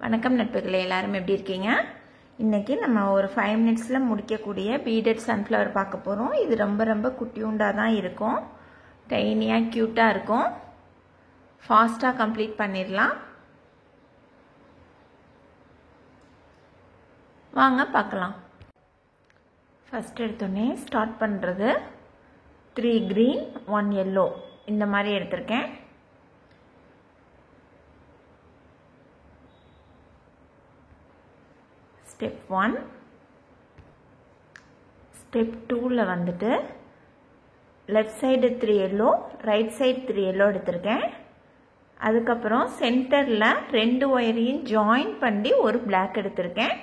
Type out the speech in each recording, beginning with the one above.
வணக்கம் நட்புகளே, எல்லாரும் எப்படி இருக்கீங்க? இன்னைக்கு நம்ம ஒரு 5 மினிட்ஸ்ல முடிக்கக்கூடிய பீடட் சன்ஃப்ளவர் பார்க்க போறோம். இது ரொம்ப ரொம்ப குட்டியூண்டா தான் இருக்கும். டைனியா கியூட்டா இருக்கும். ஃபாஸ்டா கம்ப்ளீட் பண்ணிடலாம். வாங்க பார்க்கலாம். ஃபர்ஸ்ட் எடுத்தோடனே ஸ்டார்ட் பண்ணுறது 3 green 1 yellow இந்த மாதிரி எடுத்திருக்கேன். ஸ்டெப் 1. ஸ்டெப் 2ல வந்துட்டு left side 3 yellow, right side 3 yellow எடுத்திருக்கேன். அதுக்கப்புறம் சென்டரில் 2 ஒயரையும் ஜாயின் பண்ணி ஒரு பிளாக் எடுத்திருக்கேன்.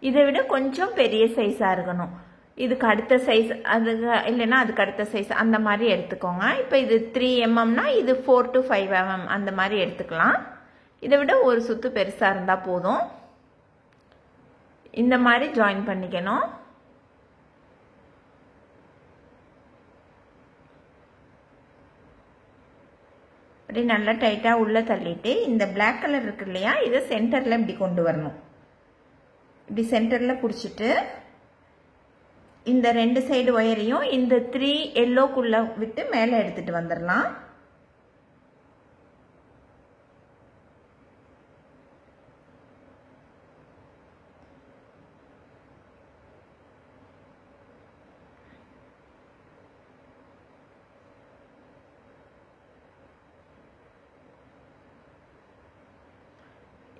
இதை விட கொஞ்சம் பெரிய சைஸாக இருக்கணும். இதுக்கு அடுத்த சைஸ் அது இல்லைன்னா அதுக்கு அடுத்த சைஸ் அந்த மாதிரி எடுத்துக்கோங்க. இப்போ இது 3 mmனா இது 4 to 5 mm அந்த மாதிரி எடுத்துக்கலாம். இதை விட ஒரு சுத்து பெருசாக இருந்தால் போதும். இந்த மாதிரி ஜாயின் பண்ணிக்கணும். அப்படி நல்லா டைட்டாக உள்ள தள்ளிட்டு இந்த பிளாக் கலர் இருக்கு இல்லையா, இதை சென்டரில் இப்படி கொண்டு வரணும். இப்படி சென்டரில் பிடிச்சிட்டு இந்த 2 சைடு ஒயரையும் இந்த 3 yellowக்குள்ள விட்டு மேலே எடுத்துட்டு வந்துடலாம்.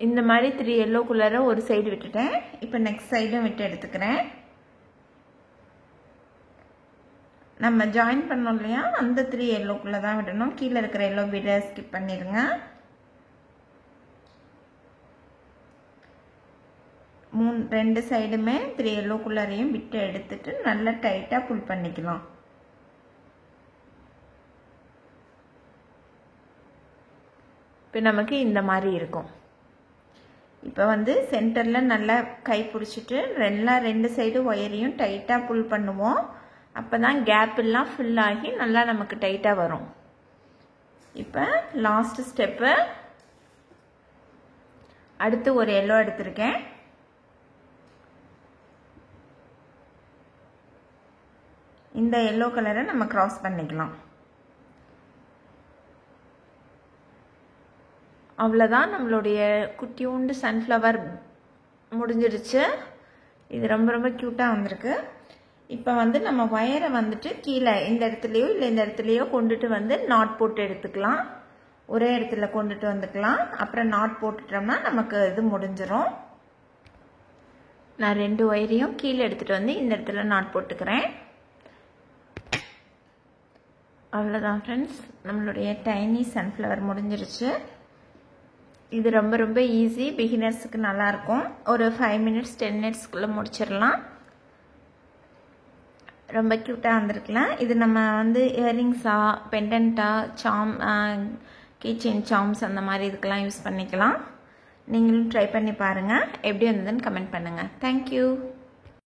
இந்த மாதிரி 3 yellowக்குள்ளார ஒரு சைடு விட்டுட்டேன். இப்போ நெக்ஸ்ட் சைடும் விட்டு எடுத்துக்கிறேன். நம்ம ஜாயின் பண்ணோம் இல்லையா, அந்த 3 yellowக்குள்ள தான் விடணும். கீழே இருக்கிற yellow விட ஸ்கிப் பண்ணிடுங்க. 2 சைடுமே 3 yellowக்குள்ளாரையும் விட்டு எடுத்துட்டு நல்லா டைட்டாக புல் பண்ணிக்கலாம். இப்போ நமக்கு இந்த மாதிரி இருக்கும். இப்போ வந்து சென்டரில் நல்லா கை பிடிச்சிட்டு 2 சைடு ஒயரையும் டைட்டாக புல் பண்ணுவோம். அப்போ தான் கேப் எல்லாம் ஃபில் ஆகி நல்லா நமக்கு டைட்டாக வரும். இப்போ லாஸ்ட் ஸ்டெப்பு, அடுத்து ஒரு yellow எடுத்திருக்கேன். இந்த yellow கலரை நம்ம கிராஸ் பண்ணிக்கலாம். அவ்வளோதான், நம்மளுடைய குட்டியூண்டு சன்ஃப்ளவர் முடிஞ்சிடுச்சு. இது ரொம்ப ரொம்ப க்யூட்டாக வந்திருக்கு. இப்போ வந்து நம்ம ஒயரை வந்துட்டு கீழே இந்த இடத்துலையோ இல்லை இந்த இடத்துலையோ கொண்டுட்டு வந்து நாட் போட்டு எடுத்துக்கலாம். ஒரே இடத்துல கொண்டுட்டு வந்துக்கலாம். அப்புறம் நாட் போட்டுட்டோம்னா நமக்கு இது முடிஞ்சிடும். நான் 2 ஒயரையும் கீழே எடுத்துகிட்டு வந்து இந்த இடத்துல நாட் போட்டுக்கிறேன். அவ்வளோதான் ஃப்ரெண்ட்ஸ், நம்மளுடைய டைனி சன்ஃப்ளவர் முடிஞ்சிருச்சு. இது ரொம்ப ரொம்ப ஈஸி, பிகினர்ஸுக்கு நல்லாயிருக்கும். ஒரு 5 மினிட்ஸ் 10 மினிட்ஸ்க்குள்ளே முடிச்சிடலாம். ரொம்ப க்யூட்டாக வந்திருக்கலாம். இது நம்ம வந்து இயரிங்ஸா, பெண்டன்ட்டா, சாம், கீச்செயின் சாம்ஸ் அந்த மாதிரி இதுக்கெல்லாம் யூஸ் பண்ணிக்கலாம். நீங்களும் ட்ரை பண்ணி பாருங்கள். எப்படி வந்ததுன்னு கமெண்ட் பண்ணுங்கள். தேங்க்யூ.